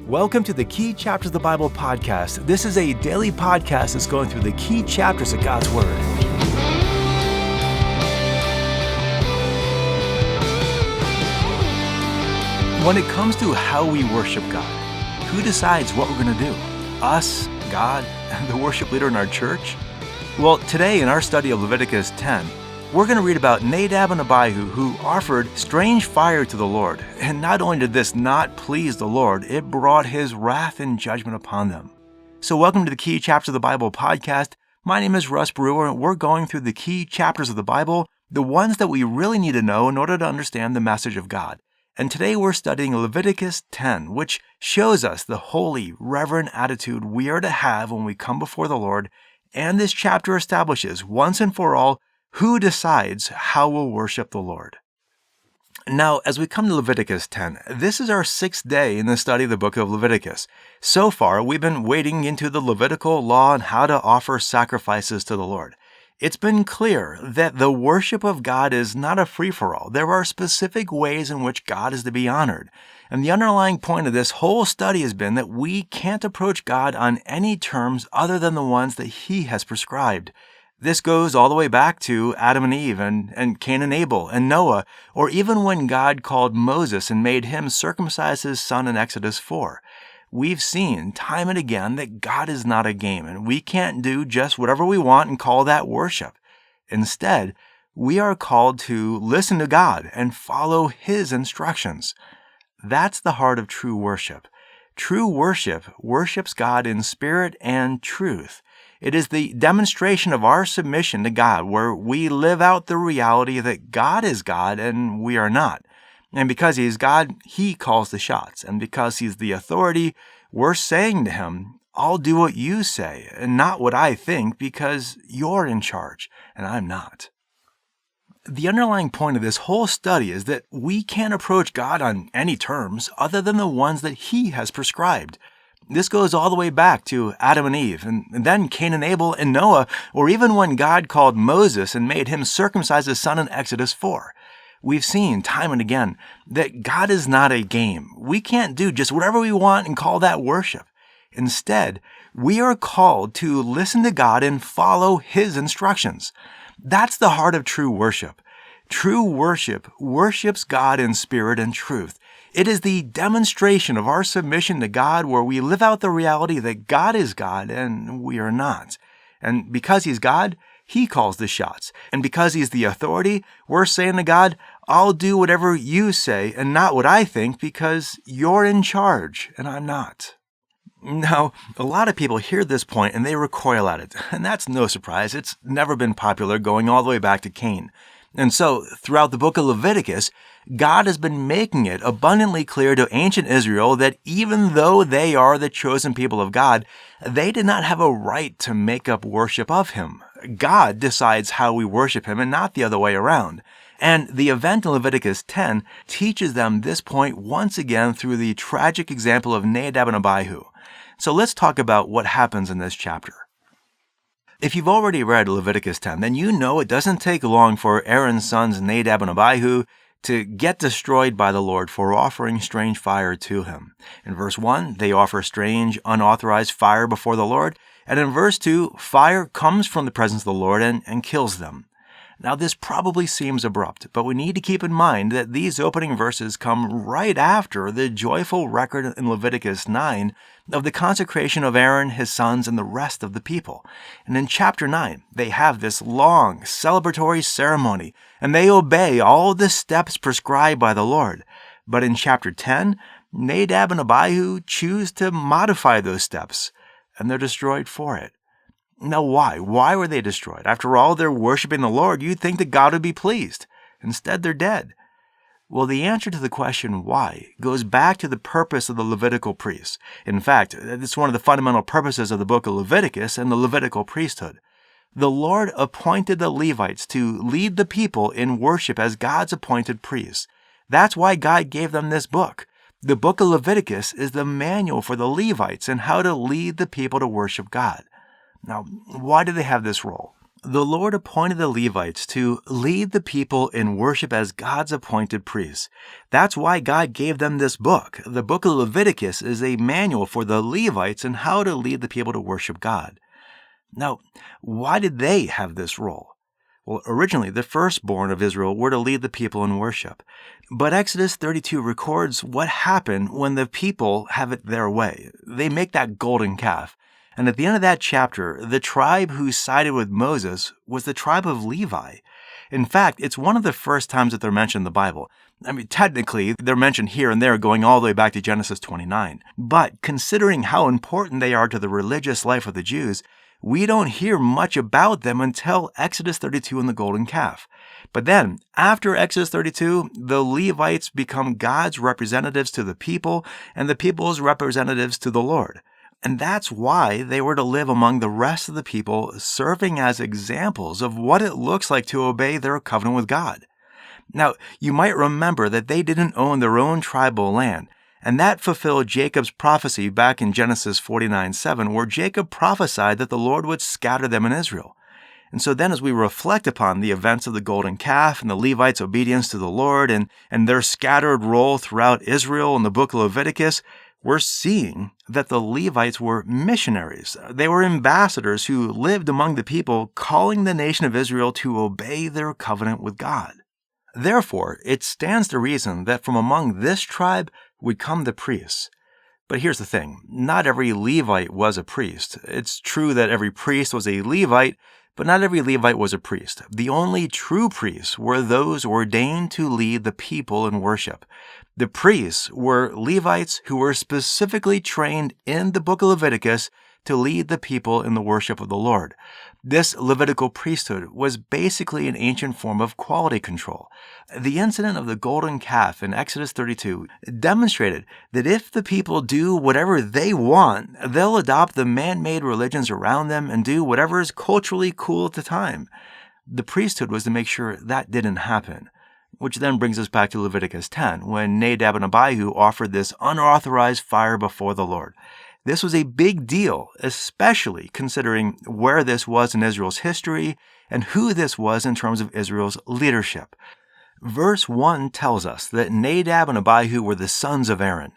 Welcome to the Key Chapters of the Bible podcast. This is a daily podcast that's going through the key chapters of God's Word. When it comes to how we worship God, who decides what we're going to do? Us, God, and the worship leader in our church? Well, today in our study of Leviticus 10, we're going to read about Nadab and Abihu who offered strange fire to the Lord. And not only did this not please the Lord, it brought his wrath and judgment upon them. So welcome to the Key Chapters of the Bible podcast. My name is Russ Brewer, and we're going through the key chapters of the Bible, the ones that we really need to know in order to understand the message of God. And today we're studying Leviticus 10, which shows us the holy, reverent attitude we are to have when we come before the Lord. And this chapter establishes once and for all who decides how we'll worship the Lord. Now, as we come to Leviticus 10, this is our sixth day in the study of the book of Leviticus. So far, we've been wading into the Levitical law and how to offer sacrifices to the Lord. It's been clear that the worship of God is not a free-for-all. There are specific ways in which God is to be honored. And the underlying point of this whole study has been that we can't approach God on any terms other than the ones that He has prescribed. This goes all the way back to Adam and Eve and Cain and Abel and Noah, or even when God called Moses and made him circumcise his son in Exodus 4. We've seen time and again that God is not a game, and we can't do just whatever we want and call that worship. Instead, we are called to listen to God and follow His instructions. That's the heart of true worship. True worship worships God in spirit and truth. It is the demonstration of our submission to God, where we live out the reality that God is God and we are not. And because He is God, He calls the shots. And because He's the authority, we're saying to Him, I'll do what you say and not what I think, because you're in charge and I'm not. The underlying point of this whole study is that we can't approach God on any terms other than the ones that He has prescribed. This goes all the way back to Adam and Eve, and then Cain and Abel and Noah, or even when God called Moses and made him circumcise his son in Exodus 4. We've seen time and again that God is not a game. We can't do just whatever we want and call that worship. Instead, we are called to listen to God and follow His instructions. That's the heart of true worship. True worship worships God in spirit and truth. It is the demonstration of our submission to God, where we live out the reality that God is God and we are not. And because He's God, He calls the shots. And because He's the authority, we're saying to God, I'll do whatever you say and not what I think, because you're in charge and I'm not. Now, a lot of people hear this point and they recoil at it. And that's no surprise. It's never been popular, going all the way back to Cain. And so, throughout the book of Leviticus, God has been making it abundantly clear to ancient Israel that even though they are the chosen people of God, they did not have a right to make up worship of Him. God decides how we worship Him and not the other way around. And the event in Leviticus 10 teaches them this point once again through the tragic example of Nadab and Abihu. So let's talk about what happens in this chapter. If you've already read Leviticus 10, then you know it doesn't take long for Aaron's sons Nadab and Abihu to get destroyed by the Lord for offering strange fire to Him. In verse 1, they offer strange, unauthorized fire before the Lord. And in verse 2, fire comes from the presence of the Lord and kills them. Now, this probably seems abrupt, but we need to keep in mind that these opening verses come right after the joyful record in Leviticus 9 of the consecration of Aaron, his sons, and the rest of the people. And in chapter 9, they have this long celebratory ceremony, and they obey all the steps prescribed by the Lord. But in chapter 10, Nadab and Abihu choose to modify those steps, and they're destroyed for it. Now, why? Why were they destroyed? After all, they're worshiping the Lord. You'd think that God would be pleased. Instead, they're dead. Well, the answer to the question why goes back to the purpose of the Levitical priests. In fact, it's one of the fundamental purposes of the book of Leviticus and the Levitical priesthood. The Lord appointed the Levites to lead the people in worship as God's appointed priests. That's why God gave them this book. The book of Leviticus is the manual for the Levites and how to lead the people to worship God. Now, why do they have this role? The Lord appointed the Levites to lead the people in worship as God's appointed priests. That's why God gave them this book. The book of Leviticus is a manual for the Levites in how to lead the people to worship God. Now, why did they have this role? Well, originally, the firstborn of Israel were to lead the people in worship. But Exodus 32 records what happened when the people have it their way. They make that golden calf. And at the end of that chapter, the tribe who sided with Moses was the tribe of Levi. In fact, it's one of the first times that they're mentioned in the Bible. I mean, technically, they're mentioned here and there going all the way back to Genesis 29. But considering how important they are to the religious life of the Jews, we don't hear much about them until Exodus 32 and the golden calf. But then, after Exodus 32, the Levites become God's representatives to the people and the people's representatives to the Lord. And that's why they were to live among the rest of the people, serving as examples of what it looks like to obey their covenant with God. Now, you might remember that they didn't own their own tribal land, and that fulfilled Jacob's prophecy back in Genesis 49:7, where Jacob prophesied that the Lord would scatter them in Israel. And so then as we reflect upon the events of the golden calf and the Levites' obedience to the Lord and their scattered role throughout Israel in the book of Leviticus, we're seeing that the Levites were missionaries. They were ambassadors who lived among the people, calling the nation of Israel to obey their covenant with God. Therefore, it stands to reason that from among this tribe would come the priests. But here's the thing, not every Levite was a priest. It's true that every priest was a Levite, but not every Levite was a priest. The only true priests were those ordained to lead the people in worship. The priests were Levites who were specifically trained in the book of Leviticus to lead the people in the worship of the Lord. This Levitical priesthood was basically an ancient form of quality control. The incident of the golden calf in Exodus 32 demonstrated that if the people do whatever they want, they'll adopt the man-made religions around them and do whatever is culturally cool at the time. The priesthood was to make sure that didn't happen. Which then brings us back to Leviticus 10, when Nadab and Abihu offered this unauthorized fire before the Lord. This was a big deal, especially considering where this was in Israel's history and who this was in terms of Israel's leadership. Verse 1 tells us that Nadab and Abihu were the sons of Aaron.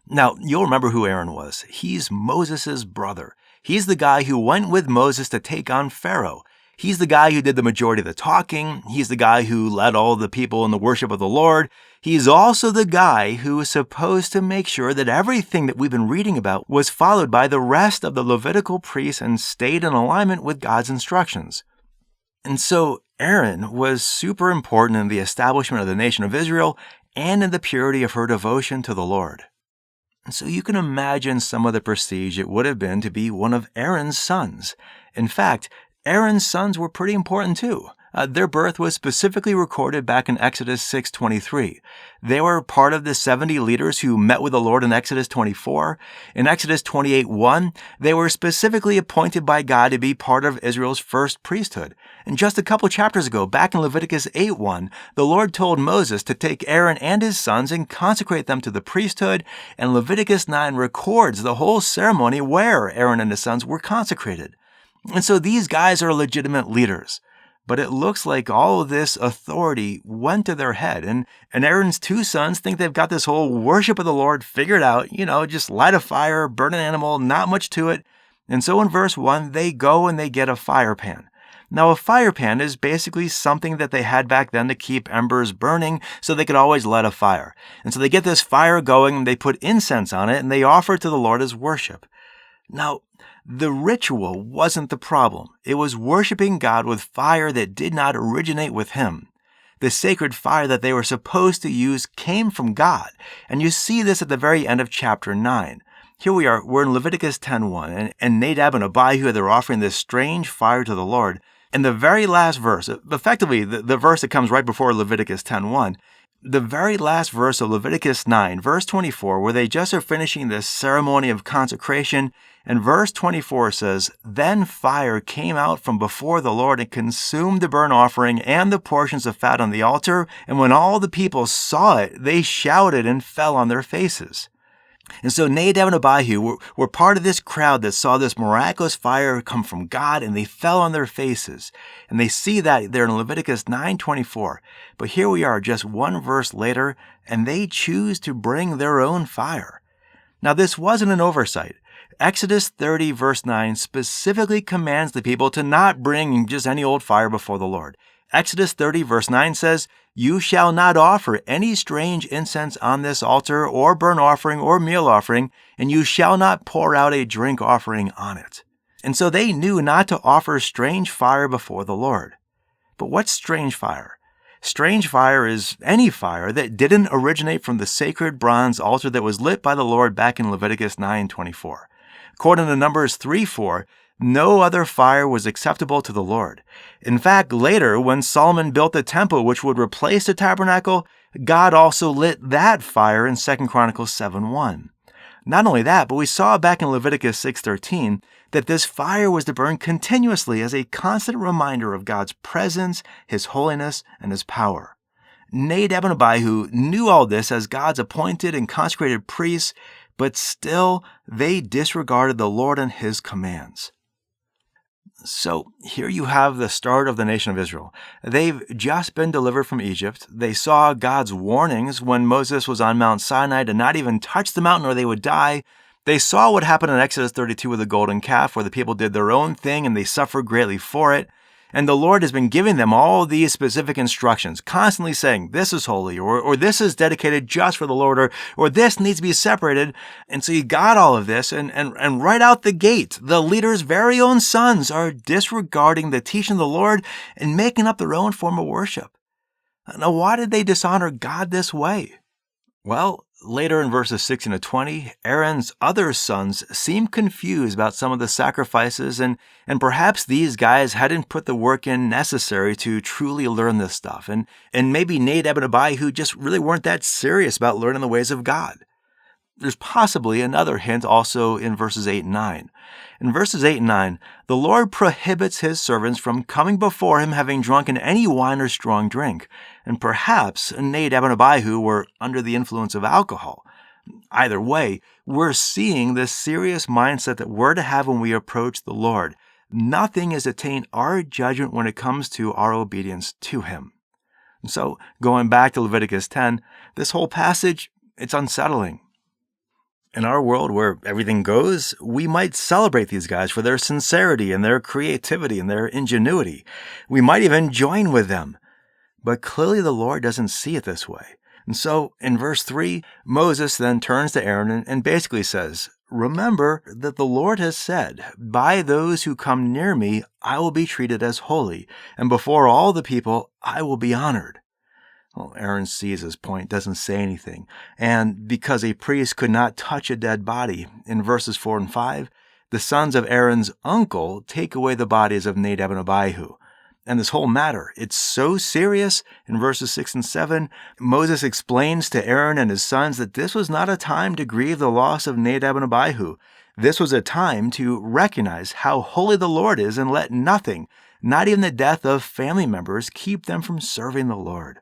Now, you'll remember who Aaron was. He's Moses' brother. He's the guy who went with Moses to take on Pharaoh. He's the guy who did the majority of the talking. He's the guy who led all the people in the worship of the Lord. He's also the guy who was supposed to make sure that everything that we've been reading about was followed by the rest of the Levitical priests and stayed in alignment with God's instructions. And so Aaron was super important in the establishment of the nation of Israel and in the purity of her devotion to the Lord. And so you can imagine some of the prestige it would have been to be one of Aaron's sons. In fact, Aaron's sons were pretty important too. Their birth was specifically recorded back in Exodus 6:23. They were part of the 70 leaders who met with the Lord in Exodus 24. In Exodus 28:1, they were specifically appointed by God to be part of Israel's first priesthood. And just a couple chapters ago, back in Leviticus 8:1, the Lord told Moses to take Aaron and his sons and consecrate them to the priesthood, and Leviticus 9 records the whole ceremony where Aaron and his sons were consecrated. And so these guys are legitimate leaders. But it looks like all of this authority went to their head. And Aaron's two sons think they've got this whole worship of the Lord figured out. Just light a fire, burn an animal, not much to it. And so in verse 1, they go and they get a fire pan. Now, a fire pan is basically something that they had back then to keep embers burning so they could always light a fire. And so they get this fire going and they put incense on it and they offer it to the Lord as worship. Now, the ritual wasn't the problem. It was worshiping God with fire that did not originate with Him. The sacred fire that they were supposed to use came from God. And you see this at the very end of chapter 9. Here we are, we're in Leviticus 10:1, and Nadab and Abihu, they're offering this strange fire to the Lord. And the very last verse, effectively the verse that comes right before Leviticus 10:1, the very last verse of Leviticus 9, verse 24, where they just are finishing this ceremony of consecration, and verse 24 says, "Then fire came out from before the Lord and consumed the burnt offering and the portions of fat on the altar, and when all the people saw it, they shouted and fell on their faces." And so Nadab and Abihu were part of this crowd that saw this miraculous fire come from God, and they fell on their faces. And they see that there in Leviticus 9:24. But here we are just one verse later, and they choose to bring their own fire. Now this wasn't an oversight. Exodus 30 verse 9 specifically commands the people to not bring just any old fire before the Lord. Exodus 30 verse 9 says, "You shall not offer any strange incense on this altar, or burnt offering, or meal offering, and you shall not pour out a drink offering on it." And so they knew not to offer strange fire before the Lord. But what's strange fire? Strange fire is any fire that didn't originate from the sacred bronze altar that was lit by the Lord back in Leviticus 9:24. According to Numbers 3:4, no other fire was acceptable to the Lord. In fact, later, when Solomon built the temple which would replace the tabernacle, God also lit that fire in 2 Chronicles 7:1. Not only that, but we saw back in Leviticus 6:13 that this fire was to burn continuously as a constant reminder of God's presence, His holiness, and His power. Nadab and Abihu knew all this as God's appointed and consecrated priests, but still they disregarded the Lord and His commands. So here you have the start of the nation of Israel. They've just been delivered from Egypt. They saw God's warnings when Moses was on Mount Sinai to not even touch the mountain or they would die. They saw what happened in Exodus 32 with the golden calf, where the people did their own thing and they suffered greatly for it. And the Lord has been giving them all these specific instructions, constantly saying, this is holy, or this is dedicated just for the Lord, or this needs to be separated. And so you got all of this, and right out the gate, the leader's very own sons are disregarding the teaching of the Lord and making up their own form of worship. Now, why did they dishonor God this way? Well, later in verses 16 to 20, Aaron's other sons seem confused about some of the sacrifices, and perhaps these guys hadn't put the work in necessary to truly learn this stuff. And maybe Nadab and Abihu just really weren't that serious about learning the ways of God. There's possibly another hint also in verses 8 and 9. In verses 8 and 9, the Lord prohibits His servants from coming before Him having drunken any wine or strong drink. And perhaps Nadab and Abihu were under the influence of alcohol. Either way, we're seeing this serious mindset that we're to have when we approach the Lord. Nothing is to taint our judgment when it comes to our obedience to Him. And so, going back to Leviticus 10, this whole passage, it's unsettling. In our world where everything goes, we might celebrate these guys for their sincerity and their creativity and their ingenuity. We might even join with them. But clearly the Lord doesn't see it this way. And so in verse 3, Moses then turns to Aaron and basically says, "Remember that the Lord has said, 'By those who come near me, I will be treated as holy, and before all the people, I will be honored.'" Well, Aaron sees his point, doesn't say anything. And because a priest could not touch a dead body, in verses 4 and 5, the sons of Aaron's uncle take away the bodies of Nadab and Abihu. And this whole matter, it's so serious. In verses 6 and 7, Moses explains to Aaron and his sons that this was not a time to grieve the loss of Nadab and Abihu. This was a time to recognize how holy the Lord is and let nothing, not even the death of family members, keep them from serving the Lord.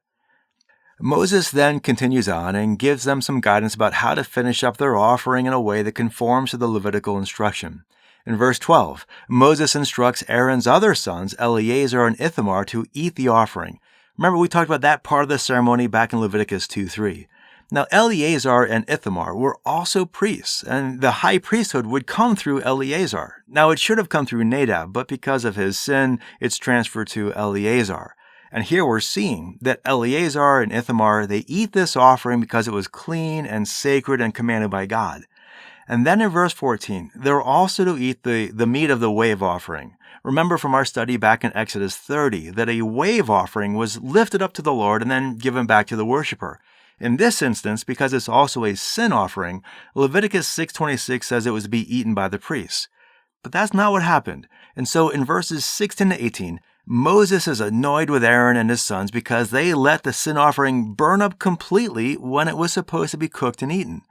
Moses then continues on and gives them some guidance about how to finish up their offering in a way that conforms to the Levitical instruction. In verse 12, Moses instructs Aaron's other sons, Eleazar and Ithamar, to eat the offering. Remember, we talked about that part of the ceremony back in Leviticus 2:3. Now, Eleazar and Ithamar were also priests, and the high priesthood would come through Eleazar. Now, it should have come through Nadab, but because of his sin, it's transferred to Eleazar. And here we're seeing that Eleazar and Ithamar, they eat this offering because it was clean and sacred and commanded by God. And then in verse 14, they're also to eat the meat of the wave offering. Remember from our study back in Exodus 30 that a wave offering was lifted up to the Lord and then given back to the worshiper. In this instance, because it's also a sin offering, Leviticus 6:26 says it was to be eaten by the priests. But that's not what happened. And so in verses 16 to 18, Moses is annoyed with Aaron and his sons because they let the sin offering burn up completely when it was supposed to be cooked and eaten.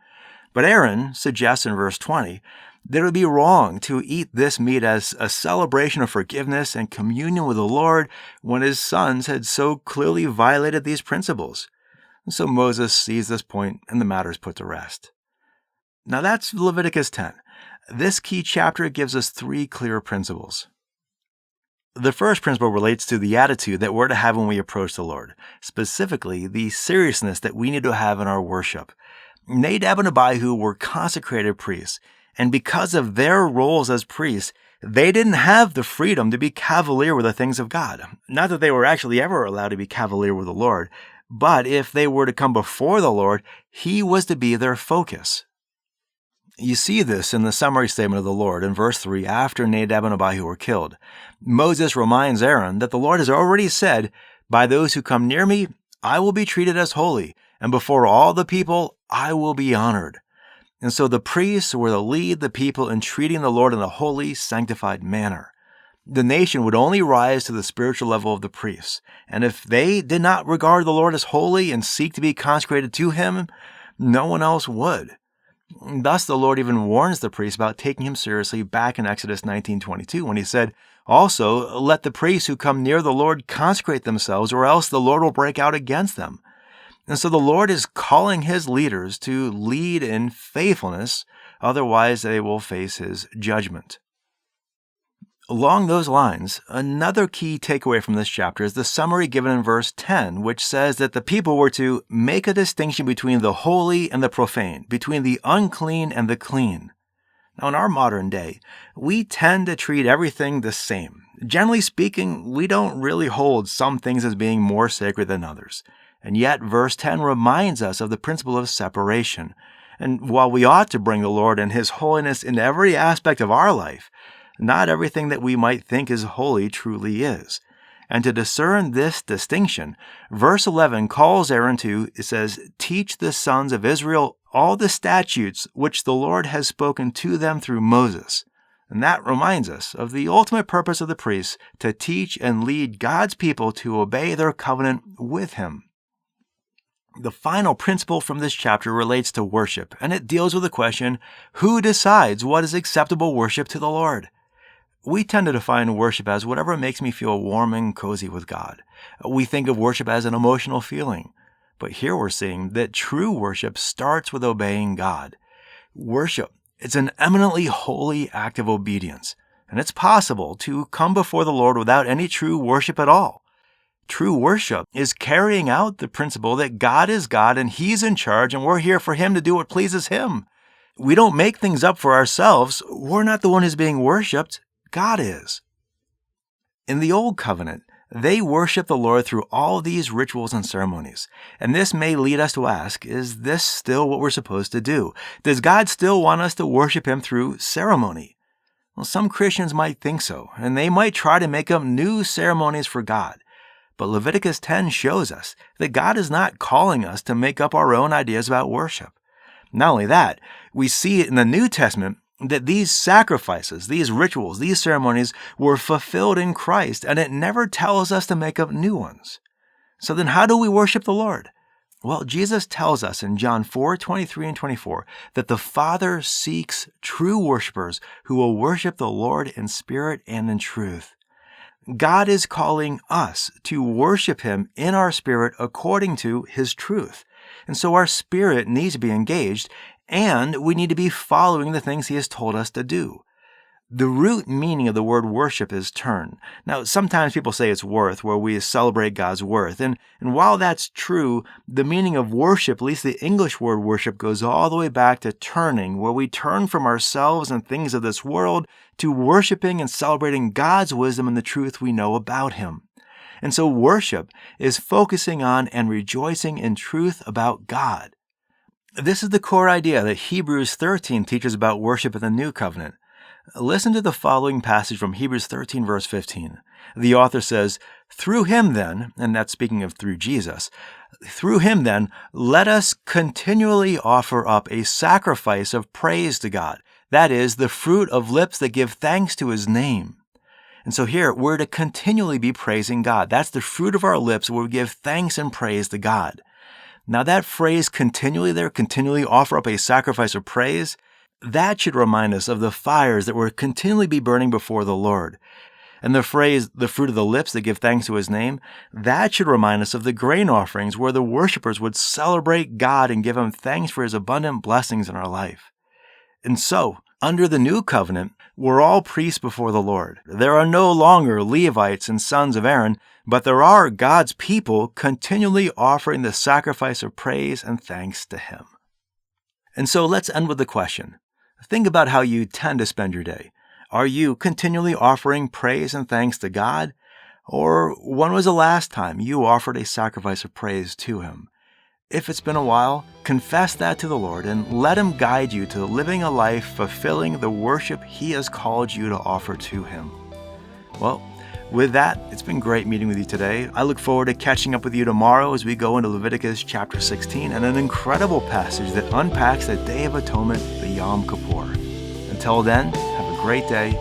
But Aaron suggests in verse 20 that it would be wrong to eat this meat as a celebration of forgiveness and communion with the Lord when his sons had so clearly violated these principles. And so Moses sees this point and the matter is put to rest. Now that's Leviticus 10. This key chapter gives us 3 clear principles. The first principle relates to the attitude that we're to have when we approach the Lord, specifically the seriousness that we need to have in our worship. Nadab and Abihu were consecrated priests, and because of their roles as priests, they didn't have the freedom to be cavalier with the things of God. Not that they were actually ever allowed to be cavalier with the Lord, but if they were to come before the Lord, He was to be their focus. You see this in the summary statement of the Lord in verse 3 after Nadab and Abihu were killed. Moses reminds Aaron that the Lord has already said, "By those who come near me, I will be treated as holy, and before all the people, I will be honored." And so the priests were to lead the people in treating the Lord in a holy, sanctified manner. The nation would only rise to the spiritual level of the priests, and if they did not regard the Lord as holy and seek to be consecrated to Him, no one else would. Thus, the Lord even warns the priests about taking Him seriously back in Exodus 19:22 when He said, "Also, let the priests who come near the Lord consecrate themselves, or else the Lord will break out against them." And so the Lord is calling His leaders to lead in faithfulness, otherwise they will face His judgment. Along those lines, another key takeaway from this chapter is the summary given in verse 10, which says that the people were to make a distinction between the holy and the profane, between the unclean and the clean. Now, in our modern day, we tend to treat everything the same. Generally speaking, we don't really hold some things as being more sacred than others. And yet, verse 10 reminds us of the principle of separation. And while we ought to bring the Lord and His holiness into every aspect of our life, not everything that we might think is holy truly is. And to discern this distinction, verse 11 calls Aaron to, it says, "Teach the sons of Israel all the statutes which the Lord has spoken to them through Moses." And that reminds us of the ultimate purpose of the priests, to teach and lead God's people to obey their covenant with Him. The final principle from this chapter relates to worship, and it deals with the question, who decides what is acceptable worship to the Lord? We tend to define worship as whatever makes me feel warm and cozy with God. We think of worship as an emotional feeling. But here we're seeing that true worship starts with obeying God. Worship, it's an eminently holy act of obedience, and it's possible to come before the Lord without any true worship at all. True worship is carrying out the principle that God is God and He's in charge, and we're here for Him to do what pleases Him. We don't make things up for ourselves. We're not the one who's being worshipped. God is. In the Old Covenant, they worship the Lord through all these rituals and ceremonies. And this may lead us to ask, is this still what we're supposed to do? Does God still want us to worship Him through ceremony? Well, some Christians might think so, and they might try to make up new ceremonies for God. But Leviticus 10 shows us that God is not calling us to make up our own ideas about worship. Not only that, we see it in the New Testament that these sacrifices, these rituals, these ceremonies were fulfilled in Christ, and it never tells us to make up new ones. So then how do we worship the Lord? Well, Jesus tells us in John 4:23 and 24 that the Father seeks true worshipers who will worship the Lord in spirit and in truth. God is calling us to worship Him in our spirit according to His truth. And so our spirit needs to be engaged, and we need to be following the things He has told us to do. The root meaning of the word worship is turn. Now, sometimes people say it's worth, where we celebrate God's worth. And while that's true, the meaning of worship, at least the English word worship, goes all the way back to turning, where we turn from ourselves and things of this world to worshiping and celebrating God's wisdom and the truth we know about Him. And so worship is focusing on and rejoicing in truth about God. This is the core idea that Hebrews 13 teaches about worship in the New Covenant. Listen to the following passage from Hebrews 13, verse 15. The author says, "Through Him then," and that's speaking of through Jesus, "through Him then, let us continually offer up a sacrifice of praise to God. That is, the fruit of lips that give thanks to His name." And so here, we're to continually be praising God. That's the fruit of our lips where we give thanks and praise to God. Now that phrase continually there, continually offer up a sacrifice of praise, that should remind us of the fires that will continually be burning before the Lord. And the phrase, the fruit of the lips that give thanks to His name, that should remind us of the grain offerings where the worshipers would celebrate God and give Him thanks for His abundant blessings in our life. And so, under the new covenant, we're all priests before the Lord. There are no longer Levites and sons of Aaron, but there are God's people continually offering the sacrifice of praise and thanks to Him. And so let's end with the question. Think about how you tend to spend your day. Are you continually offering praise and thanks to God? Or when was the last time you offered a sacrifice of praise to Him? If it's been a while, confess that to the Lord and let Him guide you to living a life fulfilling the worship He has called you to offer to Him. Well, with that, it's been great meeting with you today. I look forward to catching up with you tomorrow as we go into Leviticus chapter 16 and an incredible passage that unpacks the Day of Atonement, the Yom Kippur. Until then, have a great day